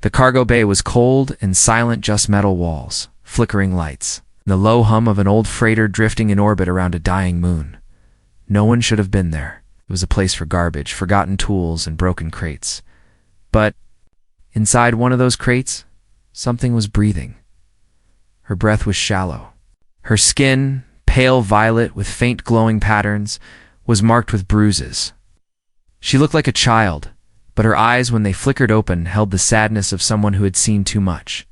The cargo bay was cold and silent, just metal walls, flickering lights, and the low hum of an old freighter drifting in orbit around a dying moon. No one should have been there. It was a place for garbage, forgotten tools, and broken crates. But inside one of those crates, something was breathing. Her breath was shallow. Her skin, pale violet with faint glowing patterns, was marked with bruises. She looked like a child, but her eyes, when they flickered open, held the sadness of someone who had seen too much.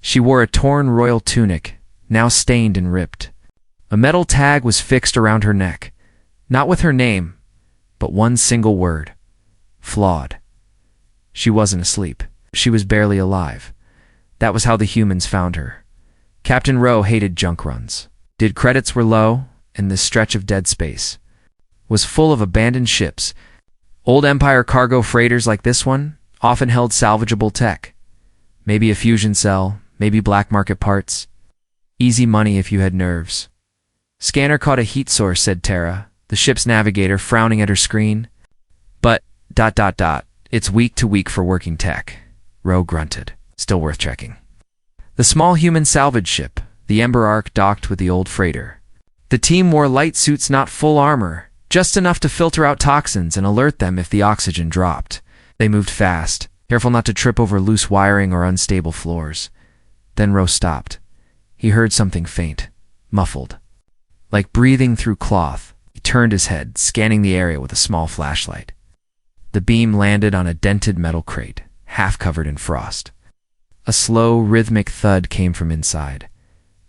She wore a torn royal tunic, now stained and ripped. A metal tag was fixed around her neck, not with her name, but one single word: flawed. She wasn't asleep. She was barely alive. That was how the humans found her. Captain Rowe hated junk runs. Credits were low, and this stretch of dead space was full of abandoned ships. Old Empire cargo freighters like this one often held salvageable tech. Maybe a fusion cell, maybe black market parts. Easy money if you had nerves. Scanner caught a heat source, said Tara, the ship's navigator, frowning at her screen. But, it's week to week for working tech. Rowe grunted. Still worth checking. The small human salvage ship, the Ember Ark, docked with the old freighter. The team wore light suits, not full armor, just enough to filter out toxins and alert them if the oxygen dropped. They moved fast, careful not to trip over loose wiring or unstable floors. Then Rowe stopped. He heard something faint, muffled, like breathing through cloth. He turned his head, scanning the area with a small flashlight. The beam landed on a dented metal crate, half covered in frost. A slow, rhythmic thud came from inside.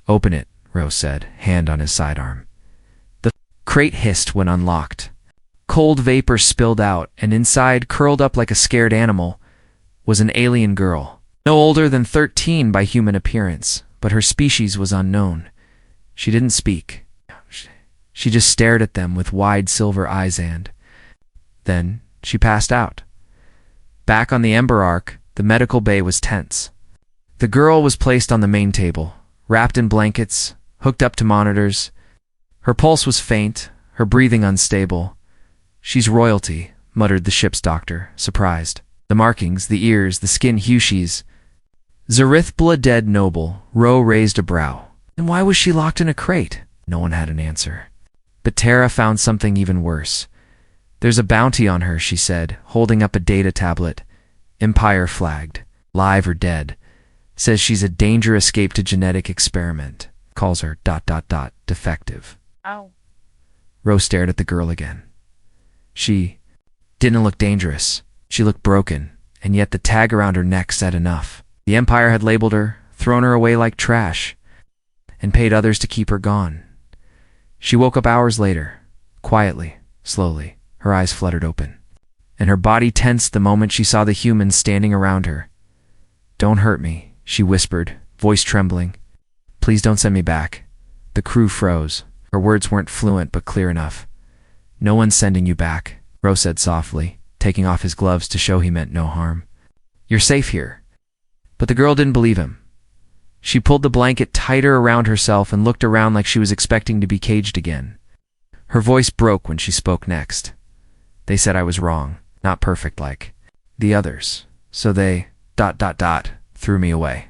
"Open it," Rowe said, hand on his sidearm. The crate hissed when unlocked. Cold vapor spilled out, and inside, curled up like a scared animal, was an alien girl. No older than 13 by human appearance, but her species was unknown. She didn't speak. She just stared at them with wide silver eyes, and then she passed out. Back on the Ember Ark, the medical bay was tense. The girl was placed on the main table, wrapped in blankets, hooked up to monitors. Her pulse was faint, her breathing unstable. "She's royalty," muttered the ship's doctor, surprised. The markings, the ears, the skin hue, she's Zarithbla, dead noble. Rowe raised a brow. Then why was she locked in a crate? No one had an answer. But Tara found something even worse. "There's a bounty on her," she said, holding up a data tablet. "Empire flagged, live or dead. Says she's a danger escape to genetic experiment. Calls her ... defective." Oh. Rowe stared at the girl again. She didn't look dangerous. She looked broken, and yet the tag around her neck said enough. The Empire had labeled her, thrown her away like trash, and paid others to keep her gone. She woke up hours later, quietly, slowly. Her eyes fluttered open, and her body tensed the moment she saw the humans standing around her. "Don't hurt me," she whispered, voice trembling. "Please don't send me back." The crew froze. Her words weren't fluent but clear enough. "No one's sending you back," Rowe said softly, taking off his gloves to show he meant no harm. "You're safe here." But the girl didn't believe him. She pulled the blanket tighter around herself and looked around like she was expecting to be caged again. Her voice broke when she spoke next. "They said I was wrong, not perfect like the others, so they ... threw me away."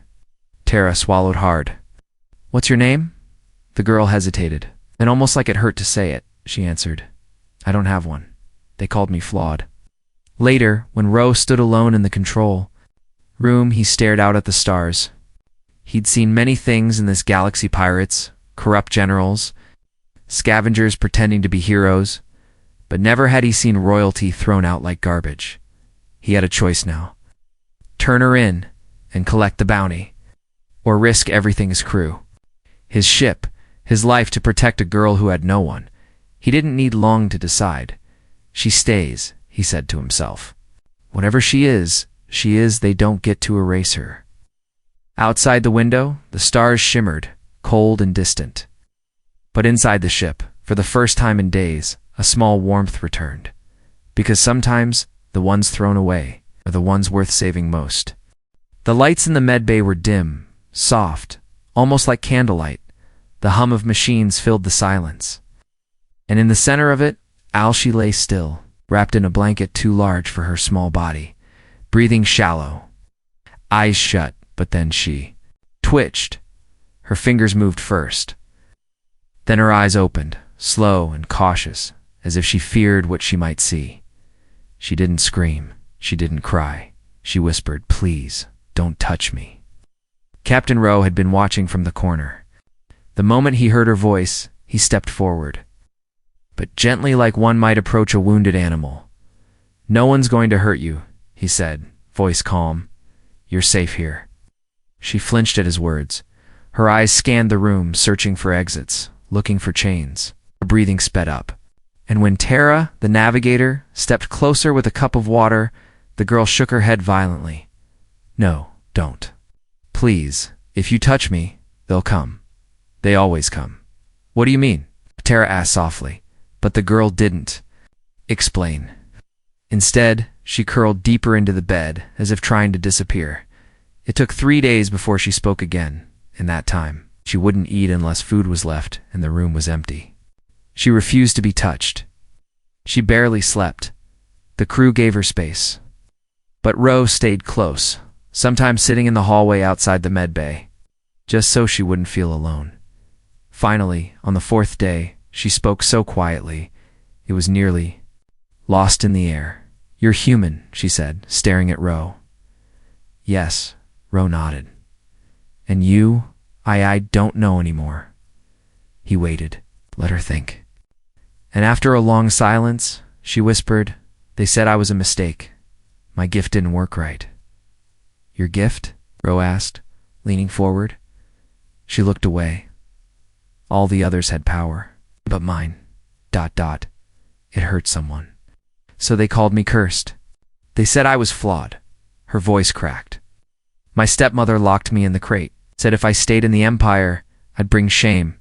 Tara swallowed hard. "What's your name?" The girl hesitated, and almost like it hurt to say it, she answered, "I don't have one. They called me flawed." Later, when Rowe stood alone in the control room, he stared out at the stars. He'd seen many things in this galaxy: pirates, corrupt generals, scavengers pretending to be heroes, but never had he seen royalty thrown out like garbage. He had a choice now. Turn her in and collect the bounty, or risk everything his crew, his ship, his life to protect a girl who had no one. He didn't need long to decide. "She stays," he said to himself. "Whatever she is, they don't get to erase her." Outside the window, the stars shimmered, cold and distant. But inside the ship, for the first time in days, a small warmth returned. Because sometimes, the ones thrown away are the ones worth saving most. The lights in the medbay were dim, soft, almost like candlelight. The hum of machines filled the silence. And in the center of it, Alshi lay still, wrapped in a blanket too large for her small body, breathing shallow. eyes shut, but then she twitched. Her fingers moved first. Then her eyes opened, slow and cautious, as if she feared what she might see. She didn't scream. She didn't cry. She whispered, "Please, don't touch me." Captain Rowe had been watching from the corner. The moment he heard her voice, he stepped forward, but gently, like one might approach a wounded animal. "No one's going to hurt you," he said, voice calm. "You're safe here." She flinched at his words. Her eyes scanned the room, searching for exits, looking for chains. Her breathing sped up. And when Tara, the navigator, stepped closer with a cup of water, the girl shook her head violently. "No, don't. Please, if you touch me, they'll come. They always come." "What do you mean?" Tara asked softly, but the girl didn't explain. Instead, she curled deeper into the bed, as if trying to disappear. It took 3 days before she spoke again. In that time, she wouldn't eat unless food was left and the room was empty. She refused to be touched. She barely slept. The crew gave her space. But Rowe stayed close, sometimes sitting in the hallway outside the med bay, just so she wouldn't feel alone. Finally, on the 4th day, she spoke so quietly, it was nearly lost in the air. "You're human," she said, staring at Rowe. "Yes," Rowe nodded. "And you, I don't know anymore." He waited, let her think. And after a long silence, she whispered, "They said I was a mistake. My gift didn't work right." "Your gift?" Rowe asked, leaning forward. She looked away. "All the others had power, but mine, ... It hurt someone. So they called me cursed. They said I was flawed." Her voice cracked. "My stepmother locked me in the crate, said if I stayed in the Empire, I'd bring shame."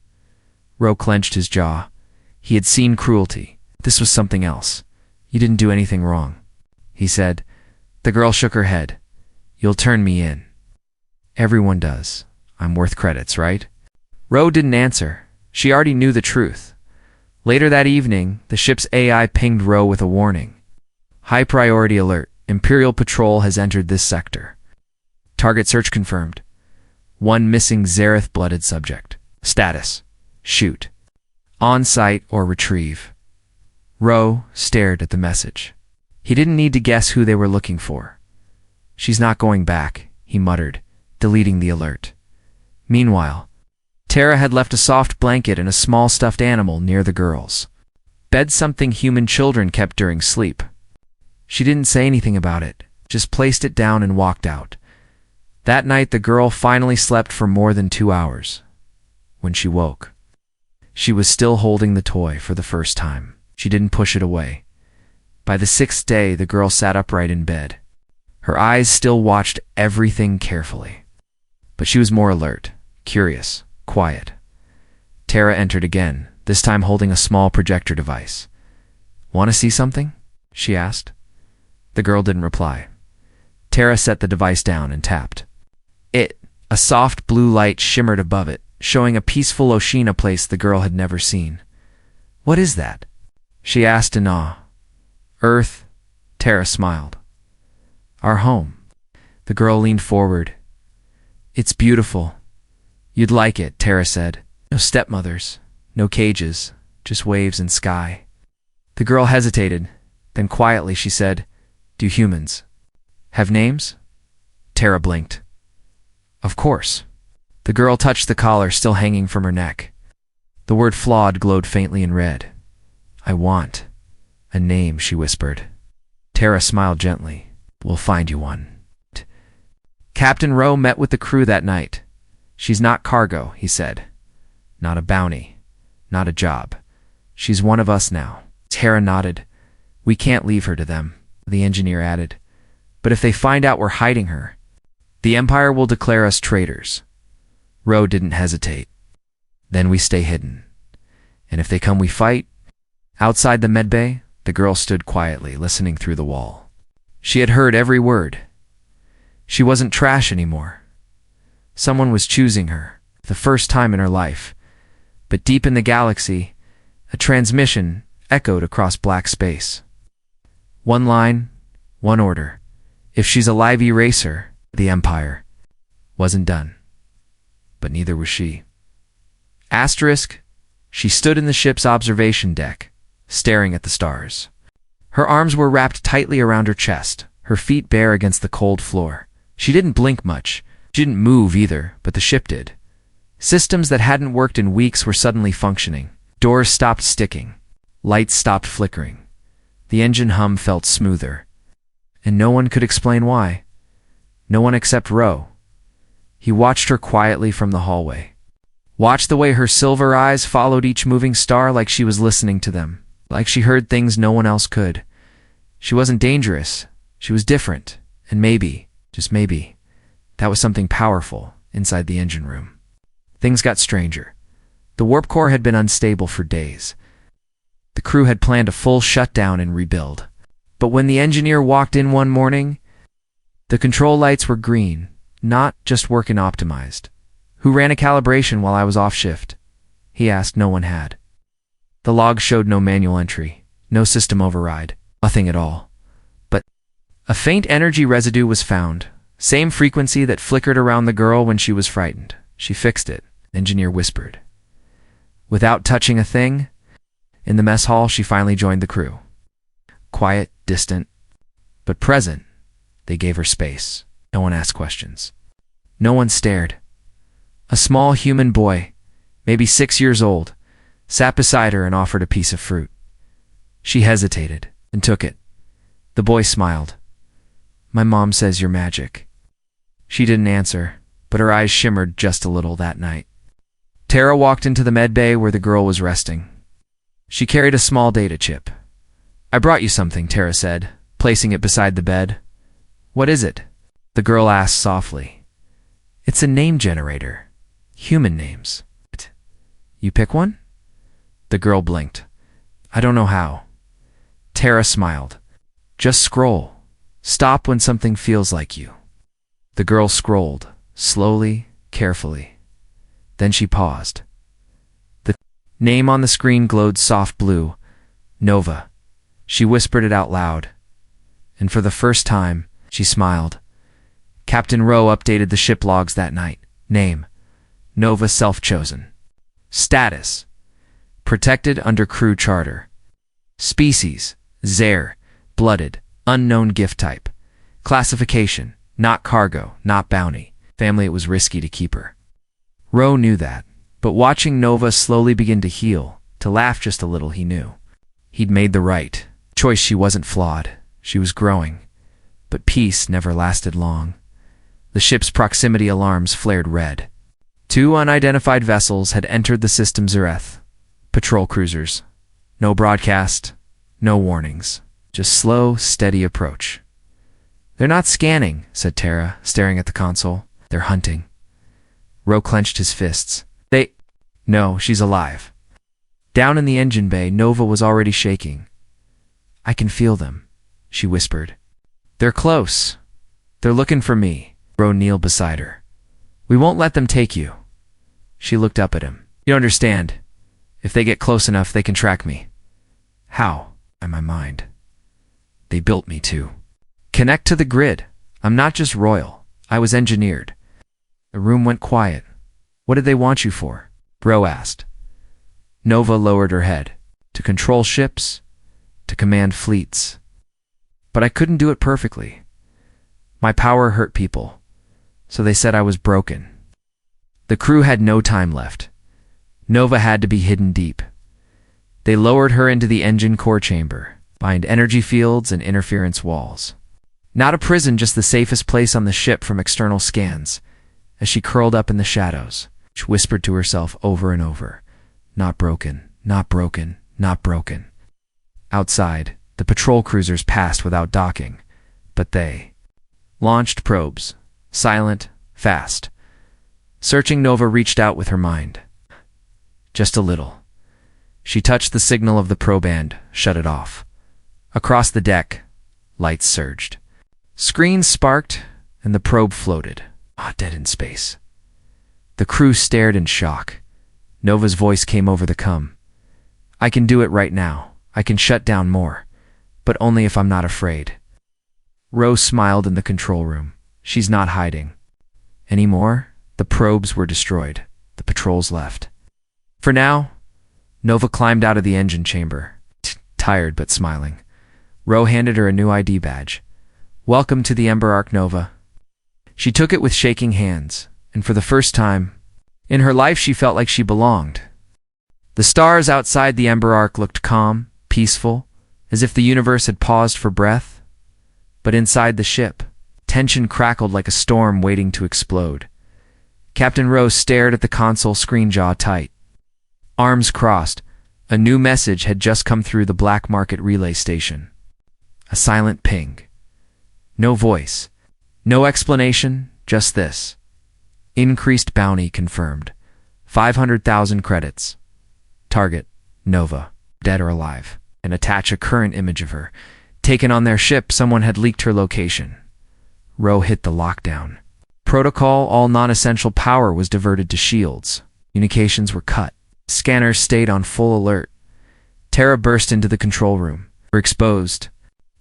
Rowe clenched his jaw. He had seen cruelty. This was something else. "You didn't do anything wrong," he said. The girl shook her head. "You'll turn me in." "Everyone does. I'm worth credits, right?" Rowe didn't answer. She already knew the truth. Later that evening, the ship's AI pinged Rowe with a warning. "High priority alert. Imperial patrol has entered this sector. Target search confirmed. One missing Zareth-blooded subject. Status: shoot. On site or retrieve." Rowe stared at the message. He didn't need to guess who they were looking for. "She's not going back," he muttered, deleting the alert. Meanwhile, Tara had left a soft blanket and a small stuffed animal near the girls. Bed something human children kept during sleep. She didn't say anything about it, just placed it down and walked out. That night the girl finally slept for more than 2 hours. When she woke, she was still holding the toy for the first time. She didn't push it away. By the 6th day, the girl sat upright in bed. Her eyes still watched everything carefully. But she was more alert, curious, quiet. Tara entered again, this time holding a small projector device. "Want to see something?" she asked. The girl didn't reply. Tara set the device down and tapped. A soft blue light shimmered above it, showing a peaceful Oshina place the girl had never seen. "What is that?" she asked in awe. "Earth," Tara smiled. "Our home." The girl leaned forward. "It's beautiful. You'd like it," Tara said. "No stepmothers, no cages, just waves and sky." The girl hesitated. Then quietly she said, "Do humans have names?" Tara blinked. "Of course." The girl touched the collar still hanging from her neck. The word flawed glowed faintly in red. "I want a name," she whispered. Tara smiled gently. "We'll find you one." Captain Rowe met with the crew that night. "She's not cargo," he said. "Not a bounty. Not a job. She's one of us now." Tara nodded. "We can't leave her to them," the engineer added. "But if they find out we're hiding her, the Empire will declare us traitors." Rowe didn't hesitate. "Then we stay hidden. And if they come, we fight." Outside the medbay, the girl stood quietly, listening through the wall. She had heard every word. She wasn't trash anymore. Someone was choosing her, the first time in her life. But deep in the galaxy, a transmission echoed across black space. One line, one order. If she's a live eraser, The Empire wasn't done, but neither was she. Asterisk, she stood in the ship's observation deck, staring at the stars. Her arms were wrapped tightly around her chest, her feet bare against the cold floor. She didn't blink much. She didn't move either, but the ship did. Systems that hadn't worked in weeks were suddenly functioning. Doors stopped sticking. Lights stopped flickering. The engine hum felt smoother. And no one could explain why. No one except Ro. He watched her quietly from the hallway. Watched the way her silver eyes followed each moving star like she was listening to them, like she heard things no one else could. She wasn't dangerous. She was different. And maybe, just maybe, that was something powerful inside the engine room. Things got stranger. The warp core had been unstable for days. The crew had planned a full shutdown and rebuild. But when the engineer walked in one morning, the control lights were green, not just working optimized. Who ran a calibration while I was off shift? He asked. No one had. The log showed no manual entry, no system override, nothing at all. But a faint energy residue was found, same frequency that flickered around the girl when she was frightened. She fixed it, the engineer whispered. Without touching a thing, in the mess hall she finally joined the crew. Quiet, distant, but present. They gave her space. No one asked questions. No one stared. A small human boy, maybe 6 years old, sat beside her and offered a piece of fruit. She hesitated and took it. The boy smiled. My mom says you're magic. She didn't answer, but her eyes shimmered just a little that night. Tara walked into the med bay where the girl was resting. She carried a small data chip. I brought you something, Tara said, placing it beside the bed. What is it? The girl asked softly. It's a name generator. Human names. You pick one? The girl blinked. I don't know how. Tara smiled. Just scroll. Stop when something feels like you. The girl scrolled, slowly, carefully. Then she paused. The name on the screen glowed soft blue. Nova. She whispered it out loud. And for the first time, she smiled. Captain Ro updated the ship logs that night. Name: Nova self-chosen. Status: protected under crew charter. Species: Zer, blooded, unknown gift type. Classification: not cargo, not bounty. Family: it was risky to keep her. Ro knew that, but watching Nova slowly begin to heal, to laugh just a little, he knew. He'd made the right choice. She wasn't flawed. She was growing. But peace never lasted long. The ship's proximity alarms flared red. 2 unidentified vessels had entered the system. Zereth. Patrol cruisers. No broadcast, no warnings. Just slow, steady approach. They're not scanning, said Tara, staring at the console. They're hunting. Ro clenched his fists. No, she's alive. Down in the engine bay, Nova was already shaking. I can feel them, she whispered. They're close. They're looking for me. Ro kneeled beside her. We won't let them take you. She looked up at him. You don't understand. If they get close enough, they can track me. How? In my mind. They built me to connect to the grid. I'm not just royal. I was engineered. The room went quiet. What did they want you for? Ro asked. Nova lowered her head. To control ships, to command fleets. But I couldn't do it perfectly. My power hurt people, so they said I was broken. The crew had no time left. Nova had to be hidden deep. They lowered her into the engine core chamber, behind energy fields and interference walls. Not a prison, just the safest place on the ship from external scans. As she curled up in the shadows, she whispered to herself over and over, not broken, not broken, not broken. Outside, the patrol cruisers passed without docking, but they launched probes, silent, fast. Searching, Nova reached out with her mind. Just a little. She touched the signal of the proband, shut it off. Across the deck, lights surged. Screens sparked, and the probe floated, dead in space. The crew stared in shock. Nova's voice came over the com. I can do it right now. I can shut down more, but only if I'm not afraid. Ro smiled in the control room. She's not hiding. Anymore, the probes were destroyed. The patrols left. For now, Nova climbed out of the engine chamber, tired but smiling. Ro handed her a new ID badge. Welcome to the Ember Arc, Nova. She took it with shaking hands, and for the first time in her life she felt like she belonged. The stars outside the Ember Arc looked calm, peaceful, as if the universe had paused for breath. But inside the ship, tension crackled like a storm waiting to explode. Captain Ro stared at the console screen, jaw tight. Arms crossed, a new message had just come through the black market relay station. A silent ping. No voice. No explanation, just this. Increased bounty confirmed. 500,000 credits. Target, Nova, dead or alive. And attach a current image of her. Taken on their ship, someone had leaked her location. Ro hit the lockdown. Protocol, all non-essential power was diverted to shields. Communications were cut. Scanners stayed on full alert. Tara burst into the control room. We're exposed.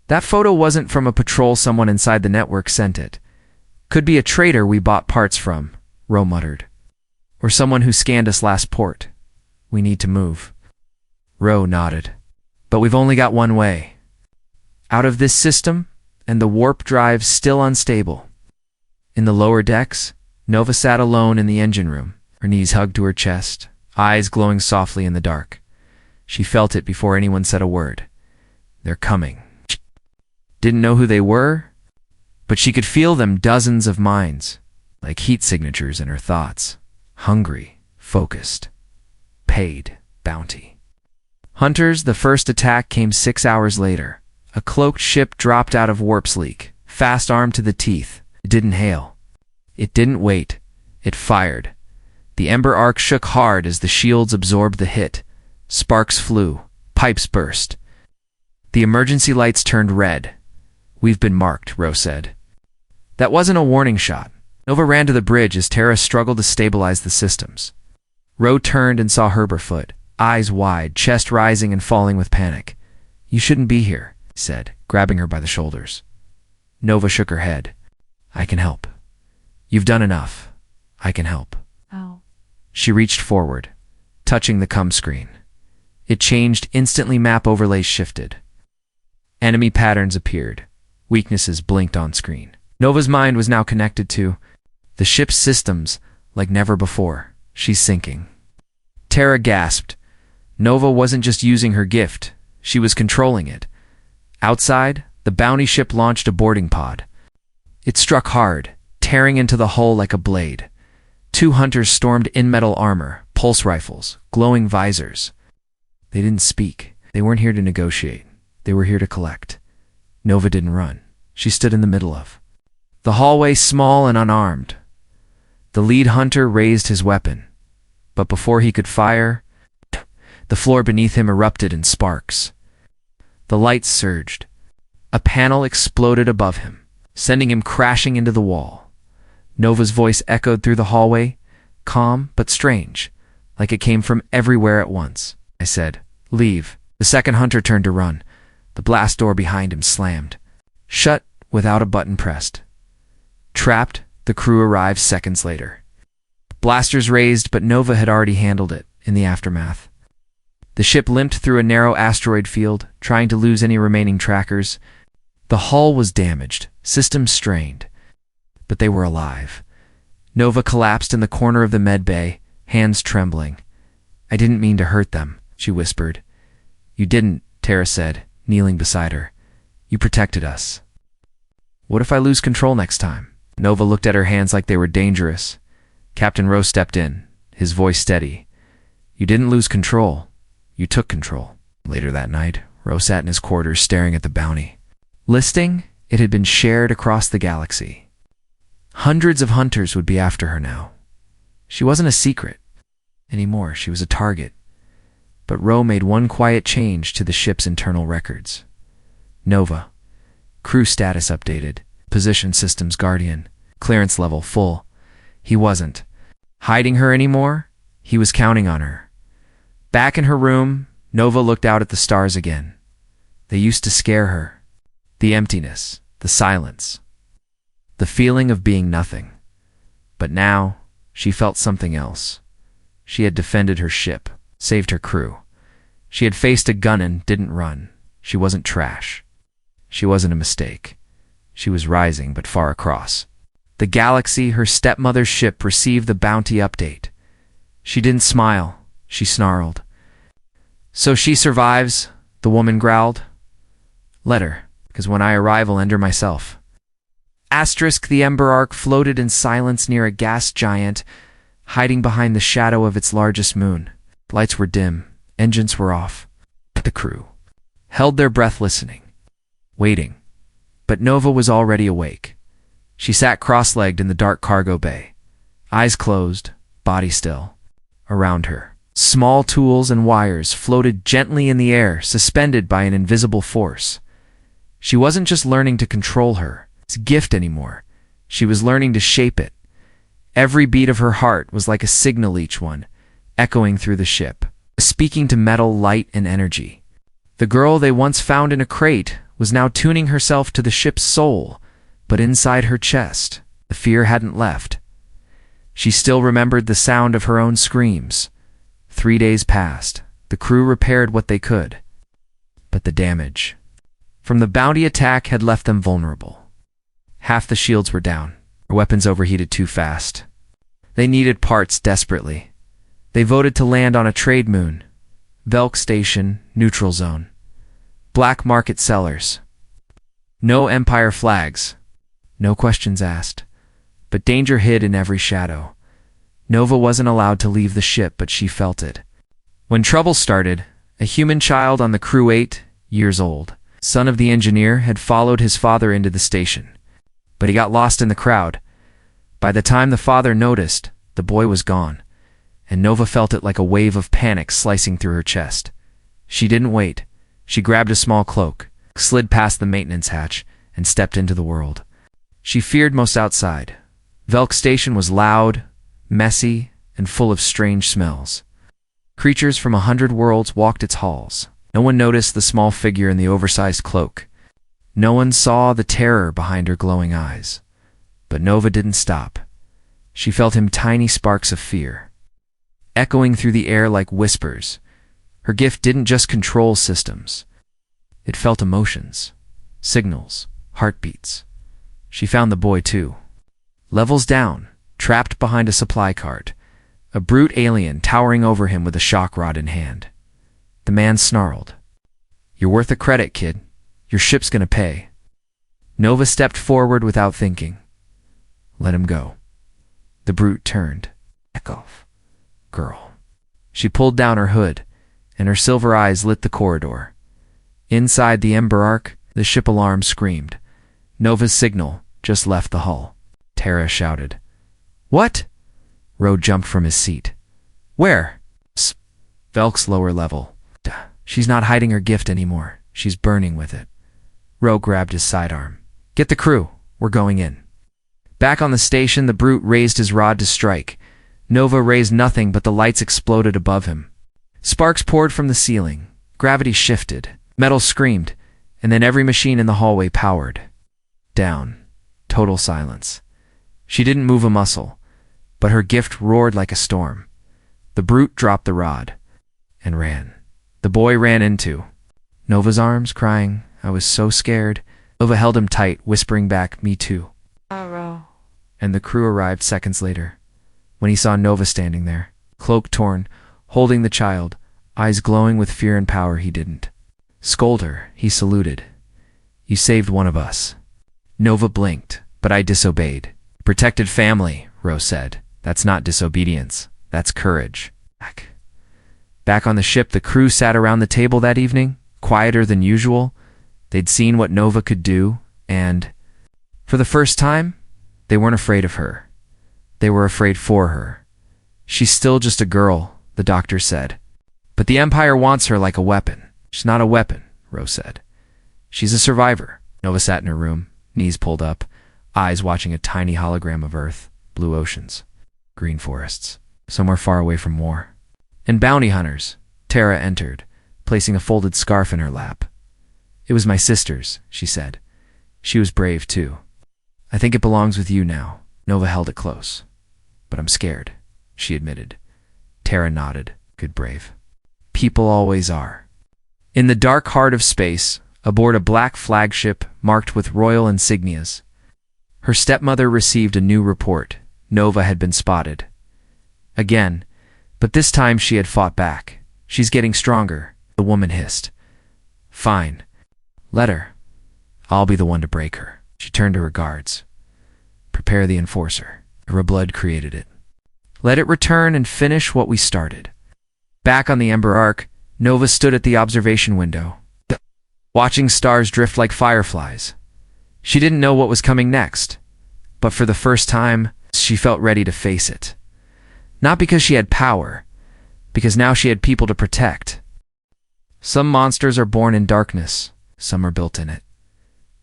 That photo wasn't from a patrol, someone inside the network sent it. Could be a traitor we bought parts from, Ro muttered. Or someone who scanned us last port. We need to move. Ro nodded. But we've only got one way. Out of this system, and the warp drive's still unstable. In the lower decks, Nova sat alone in the engine room, her knees hugged to her chest, eyes glowing softly in the dark. She felt it before anyone said a word. They're coming. Didn't know who they were, but she could feel them, dozens of minds, like heat signatures in her thoughts. Hungry, focused, paid, bounty. Hunters, the first attack came 6 hours later. A cloaked ship dropped out of warp's leak, fast armed to the teeth. It didn't hail. It didn't wait. It fired. The Ember Arc shook hard as the shields absorbed the hit. Sparks flew. Pipes burst. The emergency lights turned red. We've been marked, Ro said. That wasn't a warning shot. Nova ran to the bridge as Tara struggled to stabilize the systems. Ro turned and saw her barefoot, eyes wide, chest rising and falling with panic. You shouldn't be here, he said, grabbing her by the shoulders. Nova shook her head. I can help. You've done enough. I can help. Oh. She reached forward, touching the CUM screen. It changed instantly. Map overlays shifted. Enemy patterns appeared. Weaknesses blinked on screen. Nova's mind was now connected to the ship's systems like never before. She's sinking. Tara gasped. Nova wasn't just using her gift. She was controlling it. Outside, the bounty ship launched a boarding pod. It struck hard, tearing into the hull like a blade. 2 hunters stormed in metal armor, pulse rifles, glowing visors. They didn't speak. They weren't here to negotiate. They were here to collect. Nova didn't run. She stood in the middle of the hallway, small and unarmed. The lead hunter raised his weapon, but before he could fire, the floor beneath him erupted in sparks. The lights surged. A panel exploded above him, sending him crashing into the wall. Nova's voice echoed through the hallway, calm but strange, like it came from everywhere at once. I said, leave. The second hunter turned to run. The blast door behind him slammed, shut without a button pressed. Trapped, the crew arrived seconds later. Blasters raised, but Nova had already handled it in the aftermath. The ship limped through a narrow asteroid field, trying to lose any remaining trackers. The hull was damaged, systems strained, but they were alive. Nova collapsed in the corner of the med bay, hands trembling. I didn't mean to hurt them, she whispered. You didn't, Tara said, kneeling beside her. You protected us. What if I lose control next time? Nova looked at her hands like they were dangerous. Captain Ro stepped in, his voice steady. You didn't lose control. You took control. Later that night, Ro sat in his quarters staring at the bounty. Listing, it had been shared across the galaxy. Hundreds of hunters would be after her now. She wasn't a secret anymore. She was a target. But Ro made one quiet change to the ship's internal records. Nova. Crew status updated. Position systems guardian. Clearance level full. He wasn't hiding her anymore. He was counting on her. Back in her room, Nova looked out at the stars again. They used to scare her. The emptiness, the silence. the feeling of being nothing. But now, she felt something else. She had defended her ship, saved her crew. She had faced a gun and didn't run. She wasn't trash. She wasn't a mistake. She was rising, but far across. The galaxy, her stepmother's ship, received the bounty update. She didn't smile. She snarled. "So she survives," the woman growled. "Let her, because when I arrive I'll end her myself." Asterisk, the Ember Ark floated in silence near a gas giant, hiding behind the shadow of its largest moon. Lights were dim, engines were off. The crew held their breath, listening, waiting. But Nova was already awake. She sat cross-legged in the dark cargo bay, eyes closed, body still. Around her, small tools and wires floated gently in the air, suspended by an invisible force. She wasn't just learning to control her, its gift anymore. She was learning to shape it. Every beat of her heart was like a signal, each one, echoing through the ship, speaking to metal, light, and energy. The girl they once found in a crate was now tuning herself to the ship's soul, but inside her chest, the fear hadn't left. She still remembered the sound of her own screams. 3 days passed. The crew repaired what they could. But the damage from the bounty attack had left them vulnerable. Half the shields were down. Their weapons overheated too fast. They needed parts desperately. They voted to land on a trade moon. Velk Station, neutral zone. Black market sellers. No Empire flags. No questions asked. But danger hid in every shadow. Nova wasn't allowed to leave the ship, but she felt it. When trouble started, a human child on the crew, 8 years old, son of the engineer, had followed his father into the station. But he got lost in the crowd. By the time the father noticed, the boy was gone, and Nova felt it like a wave of panic slicing through her chest. She didn't wait. She grabbed a small cloak, slid past the maintenance hatch, and stepped into the world she feared most outside. Velk Station was loud, messy, and full of strange smells. Creatures from 100 worlds walked its halls. No one noticed the small figure in the oversized cloak. No one saw the terror behind her glowing eyes. But Nova didn't stop. She felt him tiny sparks of fear, echoing through the air like whispers. Her gift didn't just control systems. It felt emotions, signals, heartbeats. She found the boy too. Levels down, trapped behind a supply cart, a brute alien towering over him with a shock rod in hand. The man snarled, "You're worth a credit, kid. Your ship's gonna pay." Nova stepped forward without thinking. "Let him go." The brute turned. "Back off, girl." She pulled down her hood, and her silver eyes lit the corridor. Inside the Ember Ark, the ship alarm screamed. Nova's signal just left the hull. Tara shouted. "What?" Ro jumped from his seat. "Where?" Velk's lower level. She's not hiding her gift anymore. She's burning with it. Ro grabbed his sidearm. "Get the crew. We're going in." Back on the station, the brute raised his rod to strike. Nova raised nothing, but the lights exploded above him. Sparks poured from the ceiling. Gravity shifted. Metal screamed, and then every machine in the hallway powered. Down. Total silence. She didn't move a muscle, but her gift roared like a storm. The brute dropped the rod and ran. The boy ran into Nova's arms, crying, "I was so scared." Nova held him tight, whispering back, "Me too." And the crew arrived seconds later. When he saw Nova standing there, cloak torn, holding the child, eyes glowing with fear and power, he didn't scold her. He saluted. "You saved one of us." Nova blinked, but I disobeyed. "Protected family," Rose said. "That's not disobedience. That's courage." Back on the ship, the crew sat around the table that evening, quieter than usual. They'd seen what Nova could do, and for the first time, they weren't afraid of her. They were afraid for her. "She's still just a girl," the doctor said. "But the Empire wants her like a weapon." "She's not a weapon," Rose said. "She's a survivor." Nova sat in her room, knees pulled up, eyes watching a tiny hologram of Earth, blue oceans, green forests, somewhere far away from war. "And bounty hunters." Tara entered, placing a folded scarf in her lap. "It was my sister's," she said. "She was brave too." I think it belongs with you now. Nova held it close. But I'm scared, she admitted. Tara nodded. Good brave. People always are. In the dark heart of space, aboard a black flagship marked with royal insignias, her stepmother received a new report. Nova had been spotted. Again, but this time she had fought back. She's getting stronger, the woman hissed. Fine. Let her. I'll be the one to break her. She turned to her guards. Prepare the enforcer. Her blood created it. Let it return and finish what we started. Back on the Ember Arc, Nova stood at the observation window, watching stars drift like fireflies. She didn't know what was coming next, but for the first time, she felt ready to face it. Not because she had power, because now she had people to protect. Some monsters are born in darkness, some are built in it.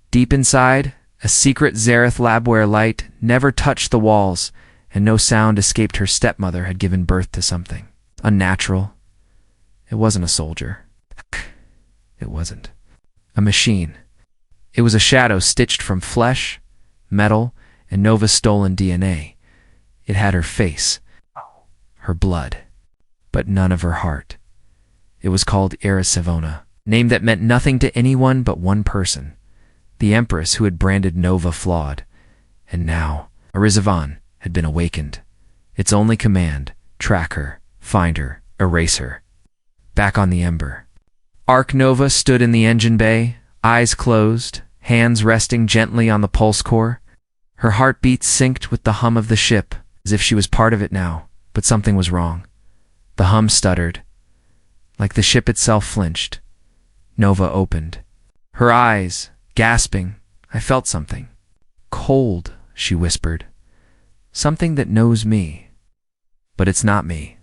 Deep inside, a secret Zareth labware light never touched the walls, and no sound escaped. Her stepmother had given birth to something unnatural. It wasn't a soldier. It wasn't. A machine. It was a shadow stitched from flesh, metal, and Nova's stolen DNA. It had her face, her blood, but none of her heart. It was called Erisevona, a name that meant nothing to anyone but one person, the Empress who had branded Nova flawed. And now, Arizavan had been awakened. Its only command, track her, find her, erase her. Back on the Ember. Arc Nova stood in the engine bay, eyes closed, hands resting gently on the pulse core. Her heartbeat synced with the hum of the ship, as if she was part of it now, but something was wrong. The hum stuttered. Like the ship itself flinched. Nova opened. Her eyes, gasping. I felt something. Cold, she whispered. Something that knows me. But it's not me.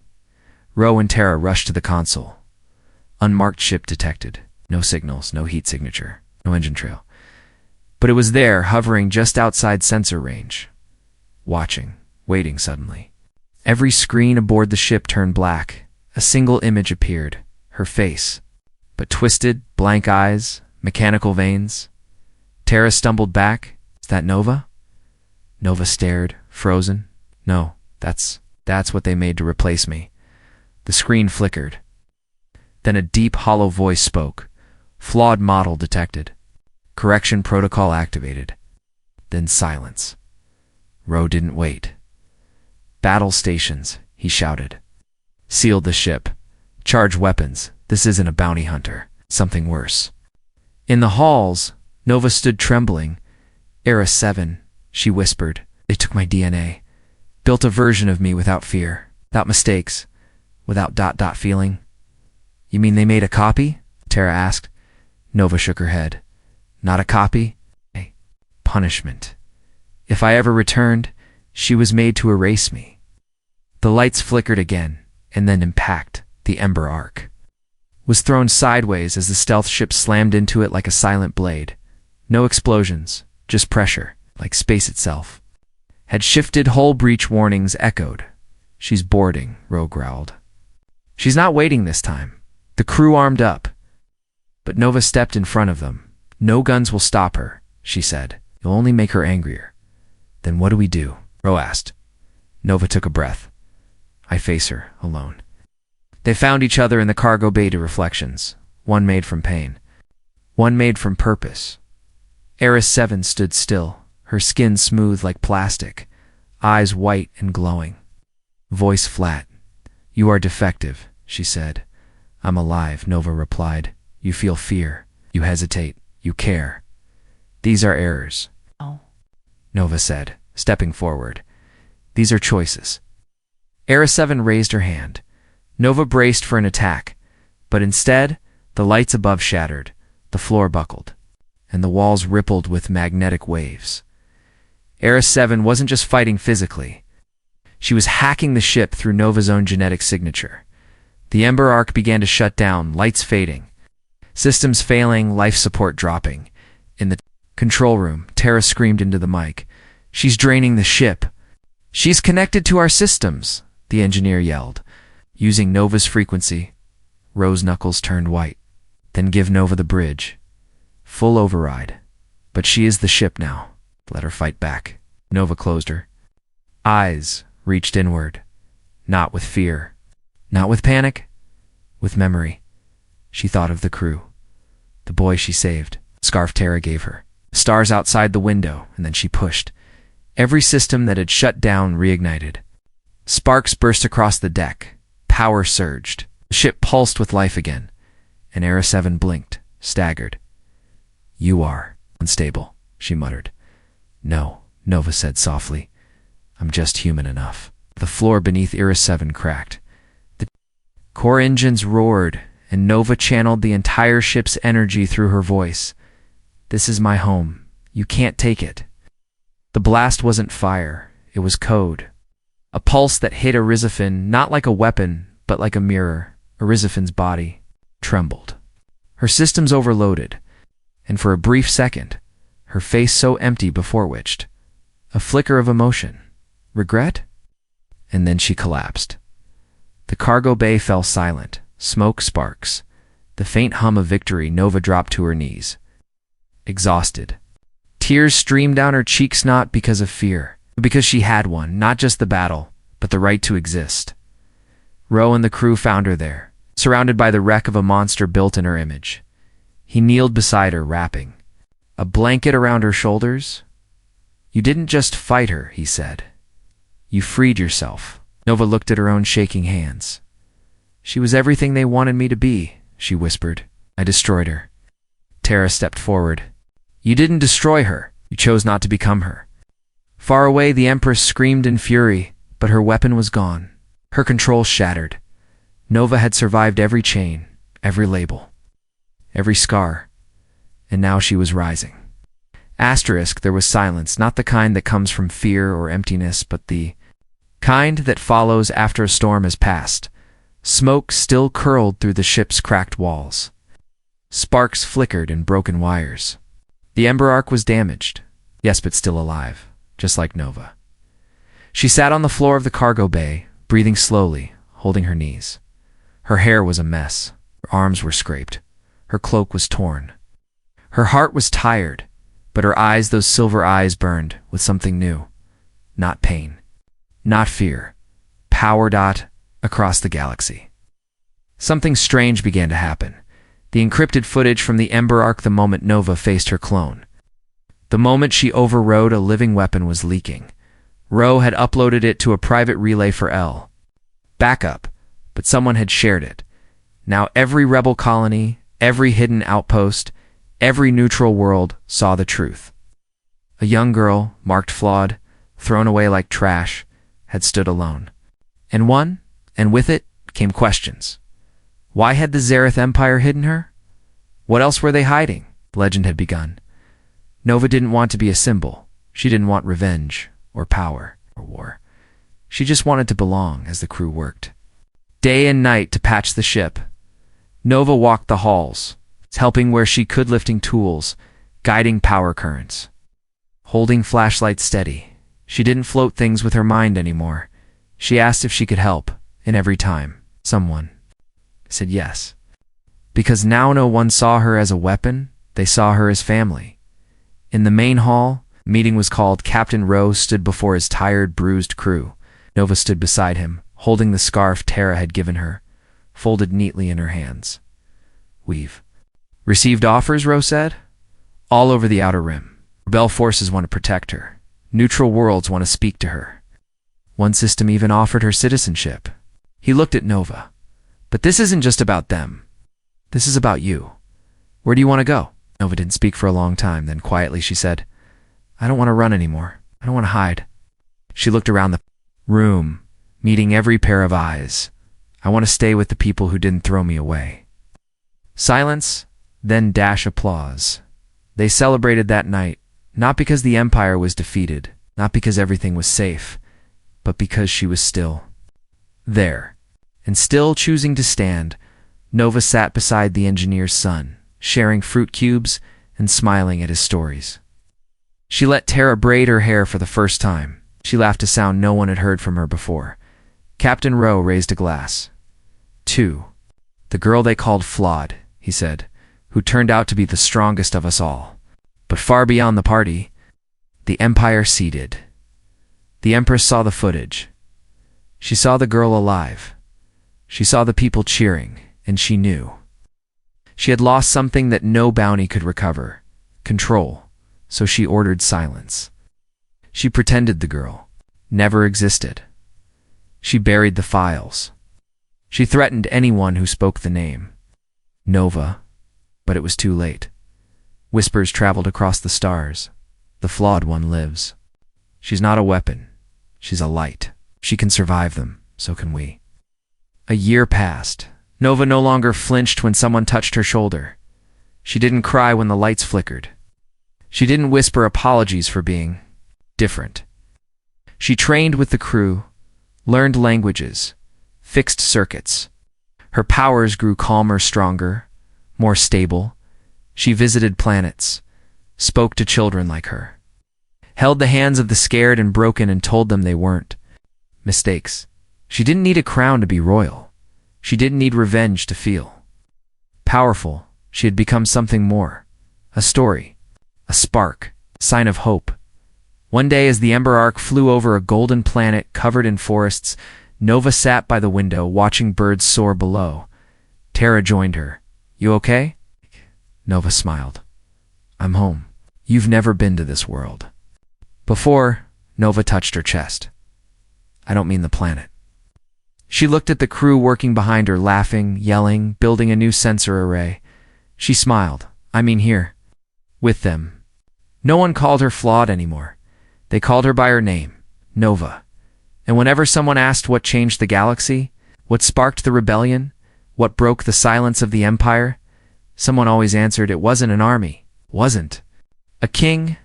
Ro and Tara rushed to the console. Unmarked ship detected. No signals, no heat signature, no engine trail. But it was there, hovering just outside sensor range. Watching, waiting suddenly. Every screen aboard the ship turned black. A single image appeared, her face. But twisted, blank eyes, mechanical veins. Tara stumbled back. Is that Nova? Nova stared, frozen. No, that's what they made to replace me. The screen flickered. Then a deep, hollow voice spoke. Flawed model detected. Correction protocol activated. Then silence. Ro didn't wait. Battle stations, he shouted. Seal the ship. Charge weapons. This isn't a bounty hunter. Something worse. In the halls, Nova stood trembling. Era 7, she whispered. They took my DNA. Built a version of me without fear, without mistakes, without feeling. You mean they made a copy? Tara asked. Nova shook her head. Not a copy? A punishment. If I ever returned, she was made to erase me. The lights flickered again, and then impact, the Ember Arc, was thrown sideways as the stealth ship slammed into it like a silent blade. No explosions, just pressure, like space itself. Had shifted, hull breach warnings echoed. She's boarding, Ro growled. She's not waiting this time. The crew armed up. But Nova stepped in front of them. No guns will stop her, she said. You'll only make her angrier. Then what do we do? Ro asked. Nova took a breath. I face her, alone. They found each other in the cargo bay to reflections. One made from pain. One made from purpose. Eris 7 stood still, her skin smooth like plastic, eyes white and glowing. Voice flat. You are defective, she said. I'm alive, Nova replied. You feel fear. You hesitate. You care. These are errors. Oh, Nova said, stepping forward. These are choices. Era 7 raised her hand. Nova braced for an attack, but instead, the lights above shattered, the floor buckled, and the walls rippled with magnetic waves. Era 7 wasn't just fighting physically. She was hacking the ship through Nova's own genetic signature. The Ember Arc began to shut down, lights fading, systems failing, life support dropping. In the control room, Tara screamed into the mic. She's draining the ship. She's connected to our systems, the engineer yelled. Using Nova's frequency, Ro's knuckles turned white. Then give Nova the bridge. Full override. But she is the ship now. Let her fight back. Nova closed her eyes, reached inward. Not with fear. Not with panic. With memory. She thought of the crew. The boy she saved. The scarf Tara gave her. Stars outside the window, and then she pushed. Every system that had shut down reignited. Sparks burst across the deck. Power surged. The ship pulsed with life again. And Era 7 blinked, staggered. "You are unstable," she muttered. "No," Nova said softly. "I'm just human enough." The floor beneath Era 7 cracked. The core engines roared, and Nova channeled the entire ship's energy through her voice. "This is my home. You can't take it." The blast wasn't fire. It was code. A pulse that hit Arizifin not like a weapon, but like a mirror. Arizifin's body trembled. Her systems overloaded, and for a brief second, her face so empty before witched. A flicker of emotion. Regret? And then she collapsed. The cargo bay fell silent. Smoke sparks. The faint hum of victory. Nova dropped to her knees. Exhausted. Tears streamed down her cheeks, not because of fear, but because she had won, not just the battle, but the right to exist. Ro and the crew found her there, surrounded by the wreck of a monster built in her image. He kneeled beside her, wrapping a blanket around her shoulders. "You didn't just fight her," he said. "You freed yourself." Nova looked at her own shaking hands. "She was everything they wanted me to be," she whispered. "I destroyed her." Tara stepped forward. "You didn't destroy her. You chose not to become her." Far away, the Empress screamed in fury, but her weapon was gone. Her control shattered. Nova had survived every chain, every label, every scar, and now she was rising. Asterisk, there was silence, not the kind that comes from fear or emptiness, but the kind that follows after a storm has passed. Smoke still curled through the ship's cracked walls. Sparks flickered in broken wires. The Ember Arc was damaged, yes, but still alive, just like Nova. She sat on the floor of the cargo bay, breathing slowly, holding her knees. Her hair was a mess. Her arms were scraped. Her cloak was torn. Her heart was tired, but her eyes, those silver eyes, burned with something new. Not pain. Not fear. Power. Across the galaxy. Something strange began to happen. The encrypted footage from the Ember Arc the moment Nova faced her clone. The moment she overrode a living weapon was leaking. Ro had uploaded it to a private relay for L. Backup, but someone had shared it. Now every rebel colony, every hidden outpost, every neutral world saw the truth. A young girl, marked flawed, thrown away like trash, had stood alone. And with it came questions. Why had the Zareth Empire hidden her? What else were they hiding? Legend had begun. Nova didn't want to be a symbol. She didn't want revenge, or power, or war. She just wanted to belong as the crew worked. Day and night to patch the ship. Nova walked the halls, helping where she could, lifting tools, guiding power currents, holding flashlights steady. She didn't float things with her mind anymore. She asked if she could help, and every time, someone said yes. Because now no one saw her as a weapon, they saw her as family. In the main hall, the meeting was called. Captain Ro stood before his tired, bruised crew. Nova stood beside him, holding the scarf Tara had given her, folded neatly in her hands. "We've received offers," Ro said. "All over the Outer Rim. Rebel forces want to protect her. Neutral worlds want to speak to her. One system even offered her citizenship." He looked at Nova. "But this isn't just about them. This is about you. Where do you want to go?" Nova didn't speak for a long time. Then quietly she said, "I don't want to run anymore. I don't want to hide." She looked around the room, meeting every pair of eyes. "I want to stay with the people who didn't throw me away." Silence, then applause. They celebrated that night, not because the Empire was defeated, not because everything was safe, but because she was still there. And still choosing to stand, Nova sat beside the engineer's son, sharing fruit cubes and smiling at his stories. She let Tara braid her hair for the first time. She laughed a sound no one had heard from her before. Captain Ro raised a glass. "To the girl they called flawed," he said, "who turned out to be the strongest of us all. But far beyond the party, The Empire seated. The Empress saw the footage. She saw the girl alive. She saw the people cheering, and she knew. She had lost something that no bounty could recover: control, so she ordered silence. She pretended the girl never existed. She buried the files. She threatened anyone who spoke the name. Nova, but it was too late. Whispers traveled across the stars. The flawed one lives. She's not a weapon. She's a light. She can survive them, so can we. A year passed. Nova no longer flinched when someone touched her shoulder. She didn't cry when the lights flickered. She didn't whisper apologies for being different. She trained with the crew, learned languages, fixed circuits. Her powers grew calmer, stronger, more stable. She visited planets, spoke to children like her, held the hands of the scared and broken and told them they weren't mistakes. She didn't need a crown to be royal. She didn't need revenge to feel powerful. She had become something more: a story, a spark, sign of hope. One day, as the Ember Arc flew over a golden planet covered in forests, Nova sat by the window watching birds soar below. Terra joined her. "You okay?" Nova smiled. "I'm home. You've never been to this world." Before, Nova touched her chest. "I don't mean the planet." She looked at the crew working behind her, laughing, yelling, building a new sensor array. She smiled. "I mean here. With them." No one called her flawed anymore. They called her by her name, Nova. And whenever someone asked what changed the galaxy, what sparked the rebellion, what broke the silence of the Empire, someone always answered it wasn't an army, wasn't a king.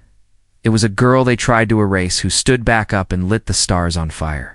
It was a girl they tried to erase who stood back up and lit the stars on fire.